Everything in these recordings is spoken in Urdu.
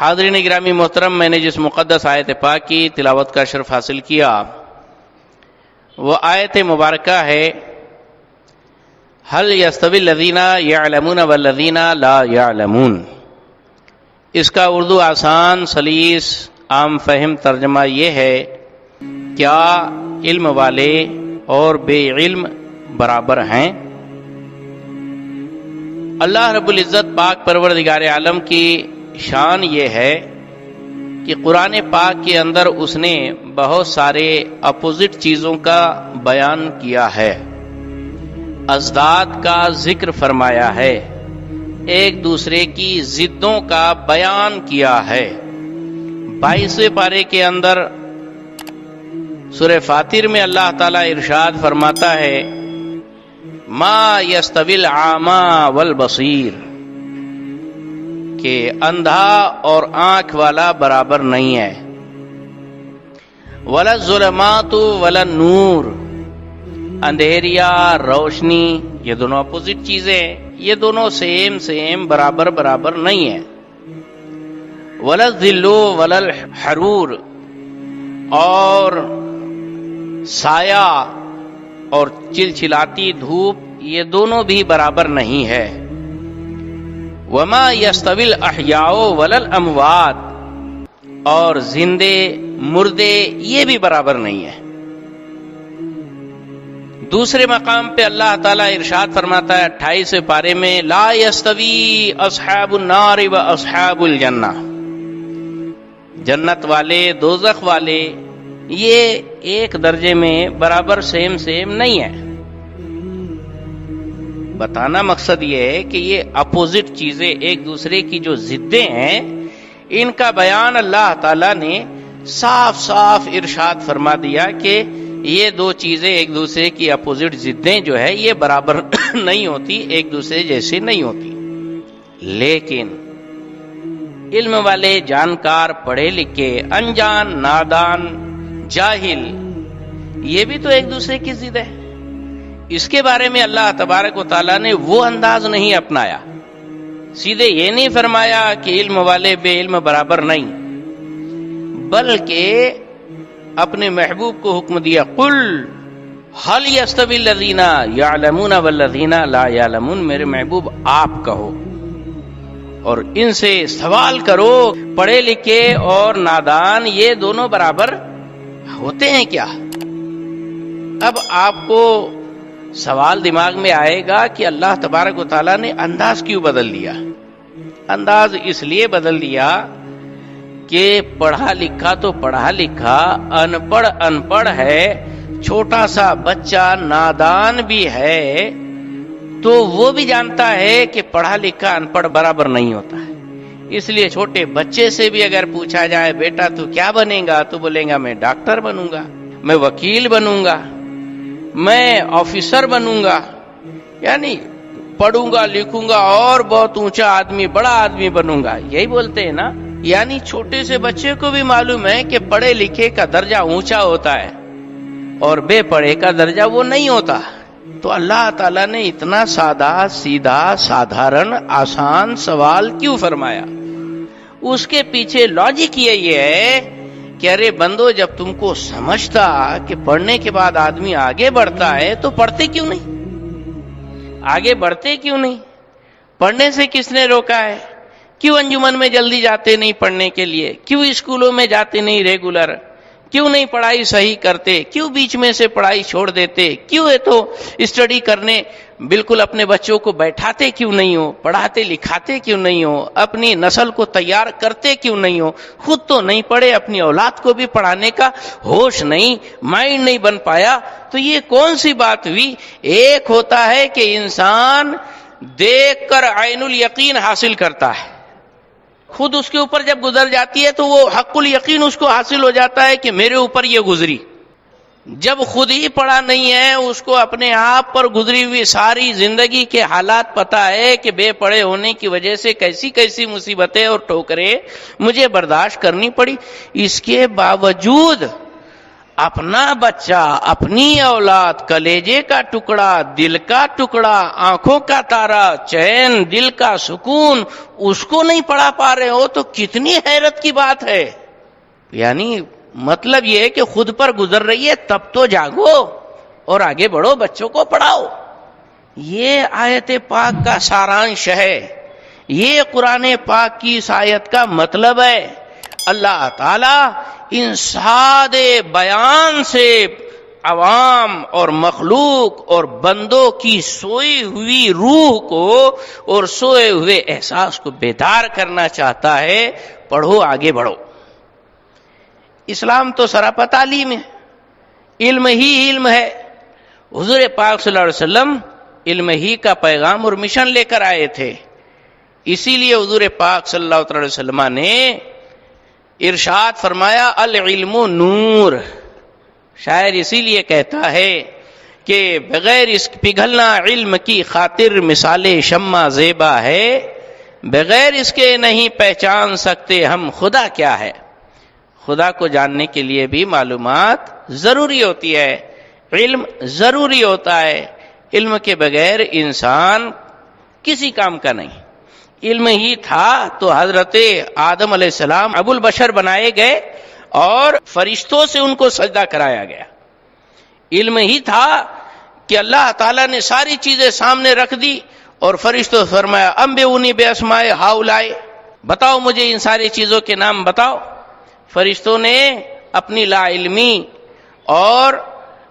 حاضرین گرامی محترم، میں نے جس مقدس آیت پاک کی تلاوت کا شرف حاصل کیا وہ آیت مبارکہ ہے هل يستوي الذين يعلمون والذين لا يعلمون۔ اس کا اردو آسان، سلیس، عام فہم ترجمہ یہ ہے، کیا علم والے اور بے علم برابر ہیں؟ اللہ رب العزت پاک پروردگار عالم کی شان یہ ہے کہ قرآن پاک کے اندر اس نے بہت سارے اپوزٹ چیزوں کا بیان کیا ہے، اضداد کا ذکر فرمایا ہے، ایک دوسرے کی ضدوں کا بیان کیا ہے۔ 22ویں پارے کے اندر سورہ فاطر میں اللہ تعالیٰ ارشاد فرماتا ہے ما یستوی العامی والبصیر، کہ اندھا اور آنکھ والا برابر نہیں ہے، ولا الظلمات ولا النور، اندھیریا روشنی، یہ دونوں اپوزٹ چیزیں، یہ دونوں سیم برابر نہیں ہے، ولا الظل ولا الحرور، اور سایہ اور چلچلاتی دھوپ، یہ دونوں بھی برابر نہیں ہے، وما یستوی الاحیاء ولا الاموات، اور زندے مردے یہ بھی برابر نہیں ہے۔ دوسرے مقام پہ اللہ تعالیٰ ارشاد فرماتا ہے 28ویں پارے میں لا یستوی اصحاب النار و اصحاب الجنہ، جنت والے دوزخ والے یہ ایک درجے میں برابر سیم نہیں ہے۔ بتانا مقصد یہ ہے کہ یہ اپوزٹ چیزیں ایک دوسرے کی جو ضدیں ہیں، ان کا بیان اللہ تعالیٰ نے صاف ارشاد فرما دیا کہ یہ دو چیزیں ایک دوسرے کی اپوزٹ ضدیں جو ہے یہ برابر نہیں ہوتی، ایک دوسرے جیسے نہیں ہوتی۔ لیکن علم والے، جانکار، پڑھے لکھے، انجان، نادان، جاہل، یہ بھی تو ایک دوسرے کی ضد ہے۔ اس کے بارے میں اللہ تبارک و تعالیٰ نے وہ انداز نہیں اپنایا، سیدھے یہ نہیں فرمایا کہ علم والے بے علم برابر نہیں، بلکہ اپنے محبوب کو حکم دیا قل هل يستوي الذين يعلمون والذين لا يعلمون، میرے محبوب آپ کہو اور ان سے سوال کرو پڑھے لکھے اور نادان یہ دونوں برابر ہوتے ہیں کیا؟ اب آپ کو سوال دماغ میں آئے گا کہ اللہ تبارک و تعالیٰ نے انداز کیوں بدل دیا؟ انداز اس لیے بدل دیا کہ پڑھا لکھا تو پڑھا لکھا، ان پڑھ ہے، چھوٹا سا بچہ نادان بھی ہے تو وہ بھی جانتا ہے کہ پڑھا لکھا ان پڑھ برابر نہیں ہوتا ہے۔ اس لیے چھوٹے بچے سے بھی اگر پوچھا جائے بیٹا تو کیا بنے گا، تو بولے گا میں ڈاکٹر بنوں گا، میں وکیل بنوں گا، میں آفیسر بنوں گا، یعنی پڑھوں گا لکھوں گا اور بہت اونچا آدمی، بڑا آدمی بنوں گا، یہی بولتے ہیں نا۔ یعنی چھوٹے سے بچے کو بھی معلوم ہے کہ پڑھے لکھے کا درجہ اونچا ہوتا ہے اور بے پڑھے کا درجہ وہ نہیں ہوتا۔ تو اللہ تعالیٰ نے اتنا سادہ سیدھا سادھارن آسان سوال کیوں فرمایا؟ اس کے پیچھے لاجک یہ ہے کہ ارے بندو، جب تم کو سمجھتا کہ پڑھنے کے بعد آدمی آگے بڑھتا ہے تو پڑھتے کیوں نہیں؟ آگے بڑھتے کیوں نہیں؟ پڑھنے سے کس نے روکا ہے؟ کیوں انجمن میں جلدی جاتے نہیں پڑھنے کے لیے؟ کیوں اسکولوں میں جاتے نہیں ریگولر؟ کیوں نہیں پڑھائی صحیح کرتے؟ کیوں بیچ میں سے پڑھائی چھوڑ دیتے؟ کیوں ہے تو اسٹڈی کرنے بالکل اپنے بچوں کو بیٹھاتے کیوں نہیں ہو؟ پڑھاتے لکھاتے کیوں نہیں ہو؟ اپنی نسل کو تیار کرتے کیوں نہیں ہو؟ خود تو نہیں پڑھے، اپنی اولاد کو بھی پڑھانے کا ہوش نہیں، مائنڈ نہیں بن پایا، تو یہ کون سی بات ہوئی؟ ایک ہوتا ہے کہ انسان دیکھ کر عین الیقین حاصل کرتا ہے، خود اس کے اوپر جب گزر جاتی ہے تو وہ حق الیقین اس کو حاصل ہو جاتا ہے کہ میرے اوپر یہ گزری۔ جب خود ہی پڑھا نہیں ہے، اس کو اپنے آپ پر گزری ہوئی ساری زندگی کے حالات پتا ہے کہ بے پڑھے ہونے کی وجہ سے کیسی مصیبتیں اور ٹھوکریں مجھے برداشت کرنی پڑی، اس کے باوجود اپنا بچہ، اپنی اولاد، کلیجے کا ٹکڑا، دل کا ٹکڑا، آنکھوں کا تارا، چین، دل کا سکون، اس کو نہیں پڑھا پا رہے ہو تو کتنی حیرت کی بات ہے۔ یعنی مطلب یہ ہے کہ خود پر گزر رہی ہے تب تو جاگو اور آگے بڑھو، بچوں کو پڑھاؤ۔ یہ آیت پاک کا سارانش ہے، یہ قرآن پاک کی اس آیت کا مطلب ہے۔ اللہ تعالی ان سادے بیان سے عوام اور مخلوق اور بندوں کی سوئی ہوئی روح کو اور سوئے ہوئے احساس کو بیدار کرنا چاہتا ہے۔ پڑھو، آگے بڑھو۔ اسلام تو سراپا تعلیم ہے، علم ہی علم ہے۔ حضور پاک صلی اللہ علیہ وسلم علم ہی کا پیغام اور مشن لے کر آئے تھے۔ اسی لیے حضور پاک صلی اللہ علیہ وسلم نے ارشاد فرمایا العلم نور۔ شاعر اسی لیے کہتا ہے کہ بغیر اس پگھلنا علم کی خاطر مثال شمع زیبا ہے، بغیر اس کے نہیں پہچان سکتے ہم خدا کیا ہے۔ خدا کو جاننے کے لیے بھی معلومات ضروری ہوتی ہے، علم ضروری ہوتا ہے۔ علم کے بغیر انسان کسی کام کا نہیں۔ علم ہی تھا تو حضرت آدم علیہ السلام ابو البشر بنائے گئے اور فرشتوں سے ان کو سجدہ کرایا گیا۔ علم ہی تھا کہ اللہ تعالیٰ نے ساری چیزیں سامنے رکھ دی اور فرشتوں سے فرمایا انبئونی باسماء ہؤلاء، بتاؤ مجھے ان ساری چیزوں کے نام بتاؤ۔ فرشتوں نے اپنی لا علمی اور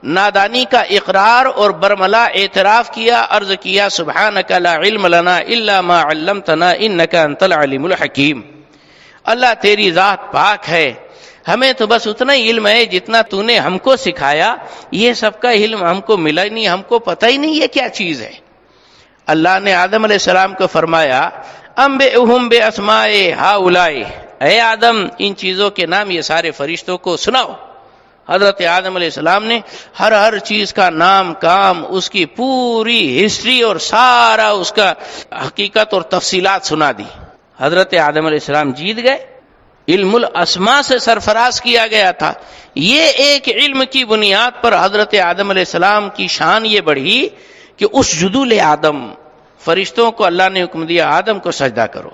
نادانی کا اقرار اور برملا اعتراف کیا، عرض کیا سبحانک لا علم لنا الا ما علمتنا انک انت العلیم الحکیم۔ اللہ تیری ذات پاک ہے، ہمیں تو بس اتنا ہی علم ہے جتنا تو نے ہم کو سکھایا، یہ سب کا علم ہم کو ملا ہی نہیں، ہم کو پتہ ہی نہیں یہ کیا چیز ہے۔ اللہ نے آدم علیہ السلام کو فرمایا انبئہم باسماء ہؤلاء، اے آدم ان چیزوں کے نام یہ سارے فرشتوں کو سناؤ۔ حضرت آدم علیہ السلام نے ہر چیز کا نام کام، اس کی پوری ہسٹری اور سارا اس کا حقیقت اور تفصیلات سنا دی۔ حضرت آدم علیہ السلام جیت گئے، علم الاسماء سے سرفراز کیا گیا تھا۔ یہ ایک علم کی بنیاد پر حضرت آدم علیہ السلام کی شان یہ بڑھی کہ اسجدوا لآدم، فرشتوں کو اللہ نے حکم دیا آدم کو سجدہ کرو۔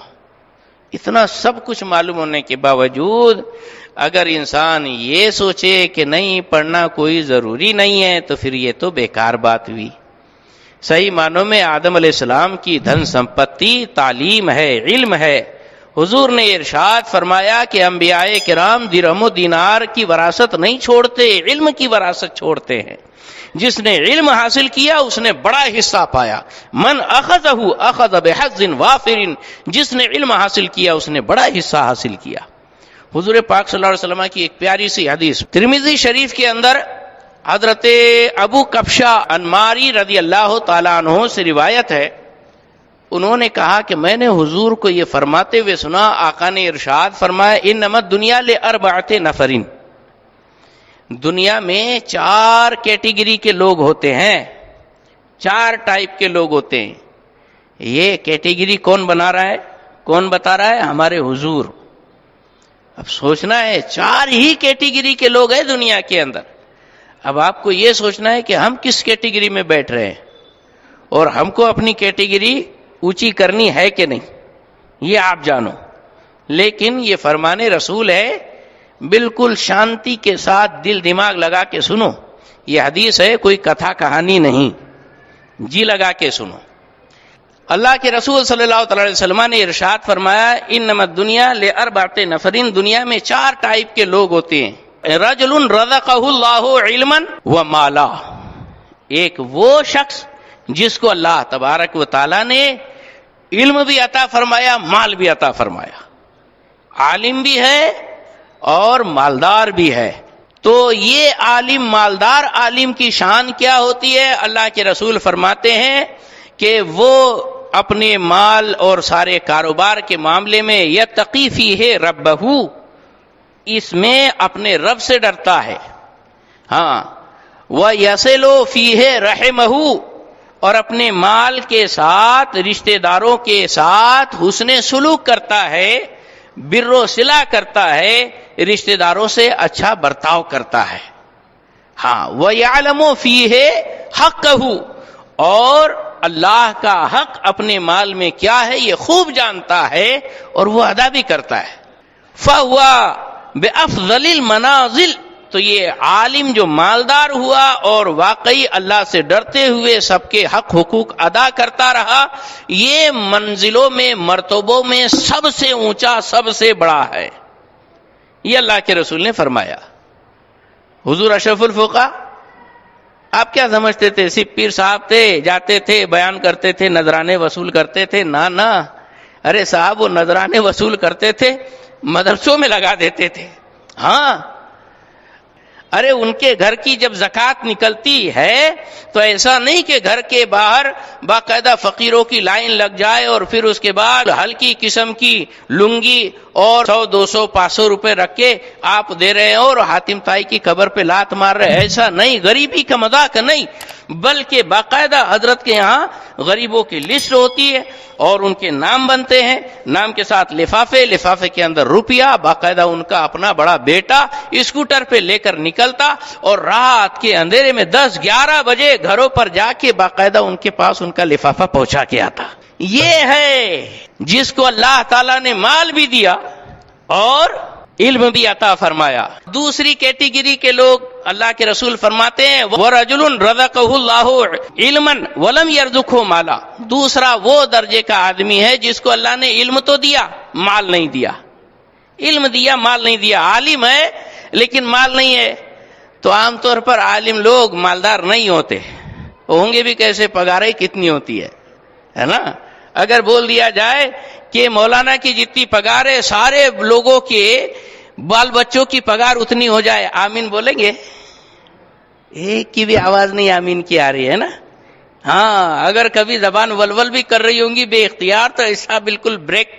اتنا سب کچھ معلوم ہونے کے باوجود اگر انسان یہ سوچے کہ نہیں پڑھنا کوئی ضروری نہیں ہے تو پھر یہ تو بیکار بات ہوئی۔ صحیح معنوں میں آدم علیہ السلام کی دھن سمپتی تعلیم ہے، علم ہے۔ حضور نے ارشاد فرمایا کہ انبیاء کرام درہم و دینار کی وراثت نہیں چھوڑتے، علم کی وراثت چھوڑتے ہیں۔ جس نے علم حاصل کیا اس نے بڑا حصہ پایا، من اخذہ اخذ بحظ وافر، جس نے علم حاصل کیا اس نے بڑا حصہ حاصل کیا۔ حضور پاک صلی اللہ علیہ وسلم کی ایک پیاری سی حدیث ترمذی شریف کے اندر حضرت ابو کبشہ انماری رضی اللہ تعالیٰ عنہ سے روایت ہے، انہوں نے کہا کہ میں نے حضور کو یہ فرماتے ہوئے سنا، آقا نے ارشاد فرمایا انما الدنیا لاربعۃ نفر، دنیا میں 4 کیٹیگری کے لوگ ہوتے ہیں، 4 ٹائپ کے لوگ ہوتے ہیں۔ یہ کیٹیگری کون بنا رہا ہے، کون بتا رہا ہے؟ ہمارے حضور۔ اب سوچنا ہے 4 ہی کیٹیگری کے لوگ ہیں دنیا کے اندر۔ اب آپ کو یہ سوچنا ہے کہ ہم کس کیٹیگری میں بیٹھ رہے ہیں اور ہم کو اپنی کیٹیگری اونچی کرنی ہے کہ نہیں، یہ آپ جانو۔ لیکن یہ فرمان رسول ہے، بالکل شانتی کے ساتھ دل دماغ لگا کے سنو، یہ حدیث ہے، کوئی کتھا کہانی نہیں، جی لگا کے سنو۔ اللہ کے رسول صلی اللہ علیہ وسلم نے ارشاد فرمایا انما الدنیا لاربعۃ نفر، دنیا میں 4 ٹائپ کے لوگ ہوتے ہیں۔ رجل رزقہ اللہ علما ومالا، ایک وہ شخص جس کو اللہ تبارک و تعالی نے علم بھی عطا فرمایا، مال بھی عطا فرمایا، عالم بھی ہے اور مالدار بھی ہے۔ تو یہ عالم مالدار عالم کی شان کیا ہوتی ہے؟ اللہ کے رسول فرماتے ہیں کہ وہ اپنے مال اور سارے کاروبار کے معاملے میں یتقی فیہ ربہ، اس میں اپنے رب سے ڈرتا ہے، ہاں، ویصل فیہ رحمہ، اور اپنے مال کے ساتھ رشتہ داروں کے ساتھ حسن سلوک کرتا ہے، بر و صلہ کرتا ہے، رشتہ داروں سے اچھا برتاؤ کرتا ہے۔ ہاں وَيَعْلَمُ فِيهِ حَقَّهُ، اور اللہ کا حق اپنے مال میں کیا ہے یہ خوب جانتا ہے اور وہ ادا بھی کرتا ہے. فَهُوَ بِأَفْضَلِ الْمَنَازِلِ، تو یہ عالم جو مالدار ہوا اور واقعی اللہ سے ڈرتے ہوئے سب کے حق حقوق ادا کرتا رہا، یہ منزلوں میں مرتبوں میں سب سے اونچا سب سے بڑا ہے. یہ اللہ کے رسول نے فرمایا. حضور اشرف الفقہ آپ کیا سمجھتے تھے؟ صرف پیر صاحب تھے، جاتے تھے بیان کرتے تھے، نذرانے وصول کرتے تھے؟ نہ، ارے صاحب وہ نذرانے وصول کرتے تھے مدرسوں میں لگا دیتے تھے. ہاں، ارے ان کے گھر کی جب زکوٰۃ نکلتی ہے تو ایسا نہیں کہ گھر کے باہر باقاعدہ فقیروں کی لائن لگ جائے اور پھر اس کے بعد ہلکی قسم کی لنگی اور 100 200 500 روپے رکھ کے آپ دے رہے ہیں اور حاتم طائی کی قبر پہ لات مار رہے. ایسا نہیں، غریبی کا مذاق نہیں، بلکہ باقاعدہ حضرت کے یہاں غریبوں کی لسٹ ہوتی ہے اور ان کے نام بنتے ہیں، نام کے ساتھ لفافے کے اندر روپیہ، باقاعدہ ان کا اپنا بڑا بیٹا اسکوٹر پہ لے کر نکلتا اور رات کے اندھیرے میں 10-11 بجے گھروں پر جا کے باقاعدہ ان کے پاس ان کا لفافہ پہنچا کے آتا. یہ ہے جس کو اللہ تعالیٰ نے مال بھی دیا اور علم بھی عطا فرمایا. دوسری کیٹیگری کے لوگ اللہ کے رسول فرماتے ہیں وَرَجُلٌ رَزَقَهُ اللَّهُ عِلْمًا وَلَمْ يَرْزُقْهُ مَالًا، دوسرا وہ درجے کا آدمی ہے جس کو اللہ نے علم تو دیا، مال نہیں دیا. علم دیا، مال نہیں دیا. عالم ہے لیکن مال نہیں ہے. تو عام طور پر عالم لوگ مالدار نہیں ہوتے، ہوں گے بھی کیسے، پگاریں کتنی ہوتی ہے نا. اگر بول دیا جائے کہ مولانا کی جتنی پگار ہے سارے لوگوں کے بال بچوں کی پگار اتنی ہو جائے، آمین بولیں گے؟ ایک کی بھی آواز نہیں آمین کی آ رہی ہے نا. ہاں، اگر کبھی زبان ولول بھی کر رہی ہوں گی بے اختیار تو ایسا بالکل بریک،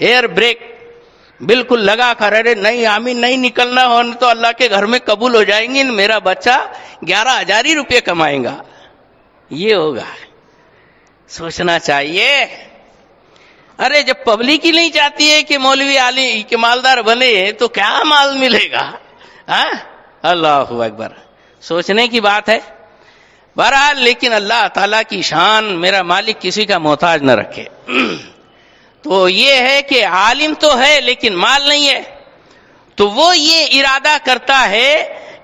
ایئر بریک بالکل لگا کر رہے، نہیں آمین نہیں نکلنا ہونے تو اللہ کے گھر میں قبول ہو جائیں گے، میرا بچہ 11,000 ہی روپے کمائیں گا. یہ ہوگا، سوچنا چاہیے. ارے جب پبلک ہی نہیں چاہتی ہے کہ مولوی علی کے مالدار بنے تو کیا مال ملے گا؟ اللہ اکبر، سوچنے کی بات ہے. بہرحال لیکن اللہ تعالیٰ کی شان، میرا مالک کسی کا محتاج نہ رکھے. تو یہ ہے کہ عالم تو ہے لیکن مال نہیں ہے، تو وہ یہ ارادہ کرتا ہے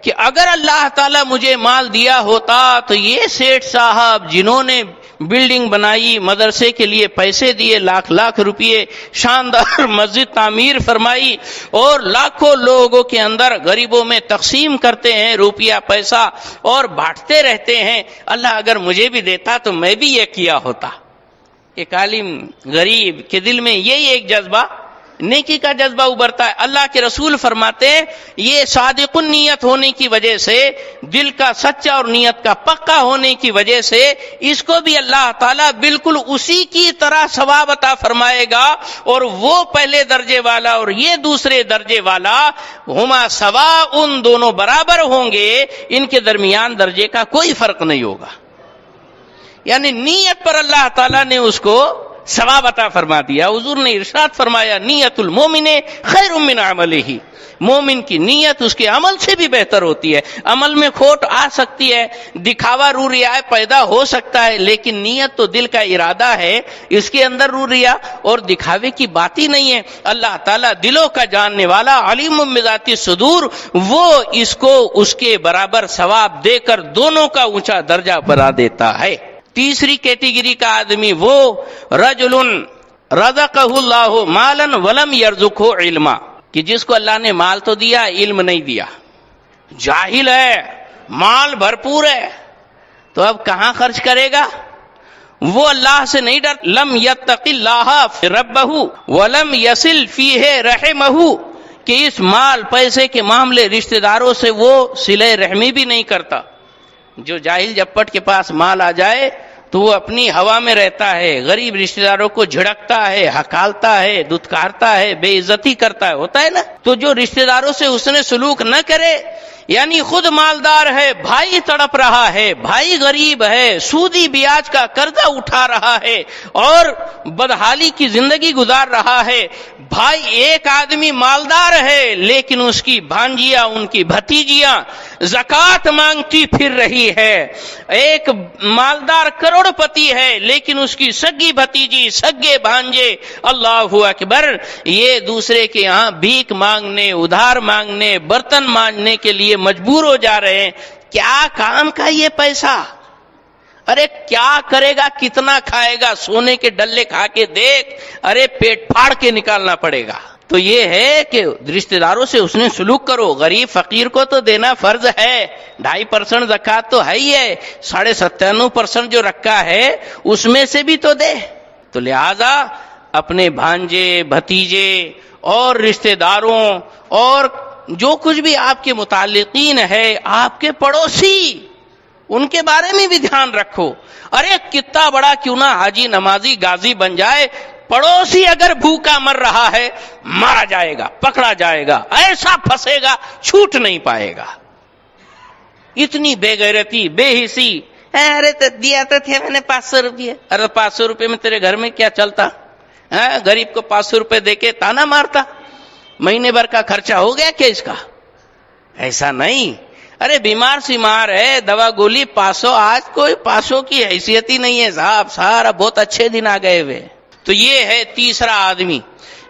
کہ اگر اللہ تعالیٰ مجھے مال دیا ہوتا تو یہ سیٹھ صاحب جنہوں نے بلڈنگ بنائی، مدرسے کے لیے پیسے دیے، لاکھ روپے، شاندار مسجد تعمیر فرمائی اور لاکھوں لوگوں کے اندر غریبوں میں تقسیم کرتے ہیں روپیہ پیسہ اور بانٹتے رہتے ہیں، اللہ اگر مجھے بھی دیتا تو میں بھی یہ کیا ہوتا. ایک عالم غریب کے دل میں یہی ایک جذبہ، نیکی کا جذبہ ابھرتا ہے. اللہ کے رسول فرماتے ہیں یہ صادق النیت ہونے کی وجہ سے، دل کا سچا اور نیت کا پکا ہونے کی وجہ سے اس کو بھی اللہ تعالیٰ بالکل اسی کی طرح ثواب عطا فرمائے گا، اور وہ پہلے درجے والا اور یہ دوسرے درجے والا ہما سواء، ان دونوں برابر ہوں گے، ان کے درمیان درجے کا کوئی فرق نہیں ہوگا. یعنی نیت پر اللہ تعالیٰ نے اس کو ثواب عطا فرما دیا. حضور نے ارشاد فرمایا نیت المومن خیر من عملہ، مومن کی نیت اس کے عمل سے بھی بہتر ہوتی ہے. عمل میں کھوٹ آ سکتی ہے، دکھاوا رو ریا پیدا ہو سکتا ہے، لیکن نیت تو دل کا ارادہ ہے، اس کے اندر رو ریا اور دکھاوے کی بات ہی نہیں ہے. اللہ تعالیٰ دلوں کا جاننے والا علیم بذات الصدور، وہ اس کو اس کے برابر ثواب دے کر دونوں کا اونچا درجہ بنا دیتا ہے. تیسری کیٹیگری کا آدمی وہ رجل رزقہ اللہ مالا ولم یرزقہ علما، کہ جس کو اللہ نے مال تو دیا، علم نہیں دیا، جاہل ہے، مال بھرپور ہے، تو اب کہاں خرچ کرے گا؟ وہ اللہ سے نہیں ڈر. لم یتق اللہ ربہ ولم یصل فیہ رحمہ، کہ اس مال پیسے کے معاملے رشتہ داروں سے وہ صلہ رحمی بھی نہیں کرتا. جو جاہل جپٹ کے پاس مال آ جائے تو وہ اپنی ہوا میں رہتا ہے، غریب رشتہ داروں کو جھڑکتا ہے، ہکالتا ہے، دھتکارتا ہے، بے عزتی کرتا ہے، ہوتا ہے نا. تو جو رشتہ داروں سے اس نے سلوک نہ کرے، یعنی خود مالدار ہے، بھائی تڑپ رہا ہے، بھائی غریب ہے، سودی بیاج کا قرضہ اٹھا رہا ہے اور بدحالی کی زندگی گزار رہا ہے. بھائی ایک آدمی مالدار ہے لیکن اس کی بھانجیاں، ان کی بھتیجیاں زکوٰۃ مانگتی پھر رہی ہے. ایک مالدار کروڑ پتی ہے لیکن اس کی سگی بھتیجی، سگے بھانجے، اللہ اکبر، یہ دوسرے کے یہاں بھیک مانگنے، ادھار مانگنے، برتن مانجنے کے لیے مجبور ہو جا رہے ہیں. کیا کام کا یہ پیسہ؟ ارے کیا کرے گا، کتنا کھائے گا؟ سونے کے ڈلے کھا کے دیکھ، ارے پیٹ پھاڑ کے نکالنا پڑے گا. تو یہ ہے کہ رشتہ داروں سے اس نے سلوک کرو. غریب فقیر کو تو دینا فرض ہے، 2.5% زکوٰۃ تو ہے ہی ہے، 97.5% جو رکھا ہے اس میں سے بھی تو دے. تو لہذا اپنے بھانجے، بھتیجے اور رشتہ داروں اور جو کچھ بھی آپ کے متعلقین ہے، آپ کے پڑوسی، ان کے بارے میں بھی دھیان رکھو. ارے کتنا بڑا کیوں نہ حاجی، نمازی، غازی بن جائے، پڑوسی اگر بھوکا مر رہا ہے مارا جائے گا، پکڑا جائے گا، ایسا پھنسے گا چھوٹ نہیں پائے گا. اتنی بے غیرتی، بے حسی. ارے تو دیا تو تھے میں نے 500 روپے. ارے 500 روپے میں تیرے گھر میں کیا چلتا؟ غریب کو 500 روپے دے کے تانا مارتا؟ مہینے بھر کا خرچہ ہو گیا کیا اس کا؟ ایسا نہیں. ارے بیمار سیمار ہے، دوا گولی 500. آج کوئی 500 کی حیثیت ہی نہیں ہے صاحب، سارا بہت اچھے دن آ گئے ہوئے. تو یہ ہے تیسرا آدمی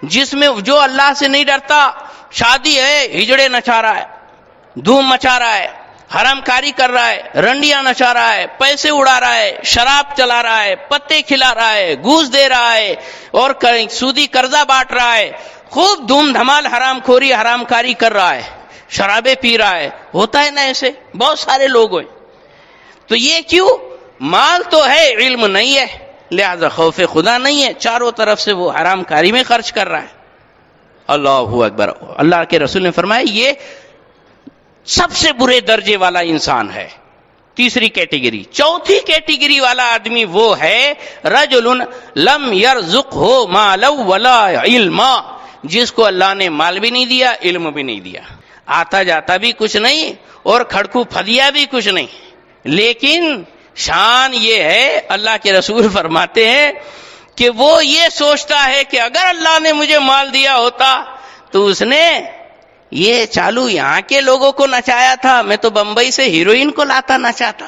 جس میں جو اللہ سے نہیں ڈرتا. شادی ہے، ہجڑے نچا رہا ہے، دھوم مچا رہا ہے، حرام کاری کر رہا ہے، رنڈیاں نچا رہا ہے، پیسے اڑا رہا ہے، شراب چلا رہا ہے، پتے کھلا رہا ہے، گھوس دے رہا ہے اور سودی قرضہ بانٹ رہا ہے، خوب دھوم دھمال حرام خوری، حرام کاری کر رہا ہے، شرابیں پی رہا ہے. ہوتا ہے نا ایسے بہت سارے لوگ ہیں. تو یہ کیوں؟ مال تو ہے، علم نہیں ہے، لہذا خوف خدا نہیں ہے، چاروں طرف سے وہ حرام کاری میں خرچ کر رہا ہے. اللہ اکبر. اللہ کے رسول نے فرمایا یہ سب سے برے درجے والا انسان ہے. تیسری کیٹیگری. چوتھی کیٹیگری والا آدمی وہ ہے رجل لم یرزقہ مالا ولا علما، جس کو اللہ نے مال بھی نہیں دیا، علم بھی نہیں دیا، آتا جاتا بھی کچھ نہیں اور کھڑکو پھدیا بھی کچھ نہیں. لیکن شان یہ ہے، اللہ کے رسول فرماتے ہیں کہ وہ یہ سوچتا ہے کہ اگر اللہ نے مجھے مال دیا ہوتا تو اس نے یہ چالو یہاں کے لوگوں کو نچایا تھا، میں تو بمبئی سے ہیروئن کو لاتا نچاتا.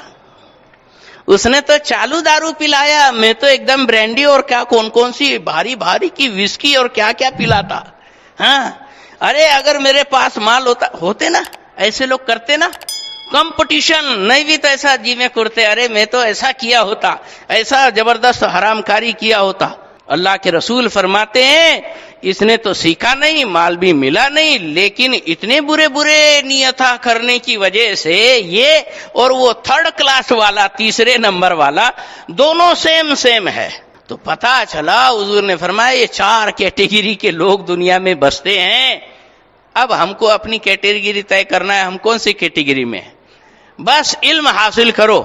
اس نے تو چالو دارو پلایا، میں تو ایک دم برینڈی اور کیا کون سی بھاری بھاری کی وسکی اور کیا کیا پلاتا. ہاں ارے اگر میرے پاس مال ہوتے نا، ایسے لوگ کرتے نا، کمپٹیشن نہیں بھی تو ایسا جی میں کرتے، ارے میں تو ایسا کیا ہوتا، ایسا زبردست حرام کاری کیا ہوتا. اللہ کے رسول فرماتے ہیں اس نے تو سیکھا نہیں، مال بھی ملا نہیں، لیکن اتنے برے نیتہ کرنے کی وجہ سے یہ اور وہ 3rd کلاس والا، تیسرے نمبر والا، دونوں سیم ہے. تو پتا چلا حضور نے فرمایا یہ 4 کیٹیگری کے لوگ دنیا میں بستے ہیں. اب ہم کو اپنی کیٹیگری طے کرنا ہے، ہم کون سی کیٹیگری میں ہیں. بس علم حاصل کرو.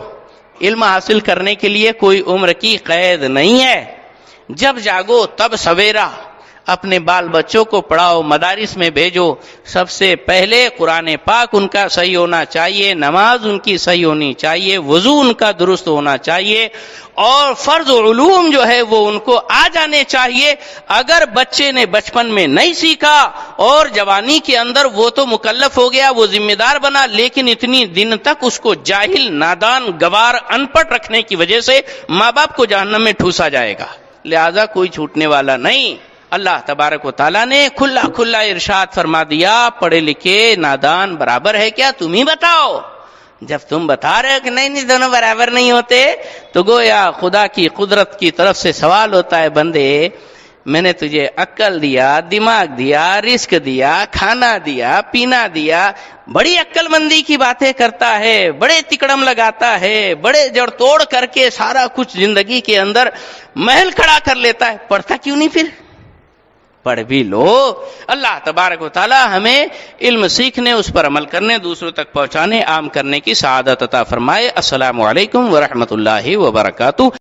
علم حاصل کرنے کے لیے کوئی عمر کی قید نہیں ہے. جب جاگو تب سویرا اپنے بال بچوں کو پڑھاؤ، مدارس میں بھیجو. سب سے پہلے قرآن پاک ان کا صحیح ہونا چاہیے، نماز ان کی صحیح ہونی چاہیے، وضو ان کا درست ہونا چاہیے، اور فرض علوم جو ہے وہ ان کو آ جانے چاہیے. اگر بچے نے بچپن میں نہیں سیکھا اور جوانی کے اندر وہ تو مکلف ہو گیا، وہ ذمہ دار بنا، لیکن اتنی دن تک اس کو جاہل، نادان، گوار، ان پڑھ رکھنے کی وجہ سے ماں باپ کو جہنم میں ٹھوسا جائے گا. لہذا کوئی چھوٹنے والا نہیں. اللہ تبارک و تعالیٰ نے کھلا ارشاد فرما دیا، پڑھے لکھے نادان برابر ہے کیا؟ تم ہی بتاؤ. جب تم بتا رہے ہو کہ نہیں دونوں برابر نہیں ہوتے، تو گویا خدا کی قدرت کی طرف سے سوال ہوتا ہے، بندے میں نے تجھے عقل دیا، دماغ دیا، رزق دیا، کھانا دیا، پینا دیا، بڑی عقل مندی کی باتیں کرتا ہے، بڑے تکڑم لگاتا ہے، بڑے جڑ توڑ کر کے سارا کچھ زندگی کے اندر محل کھڑا کر لیتا ہے. پڑھتا کیوں نہیں پھر؟ پڑھ بھی لو. اللہ تبارک و تعالی ہمیں علم سیکھنے، اس پر عمل کرنے، دوسروں تک پہنچانے، عام کرنے کی سعادت عطا فرمائے. السلام علیکم ورحمۃ اللہ وبرکاتہ.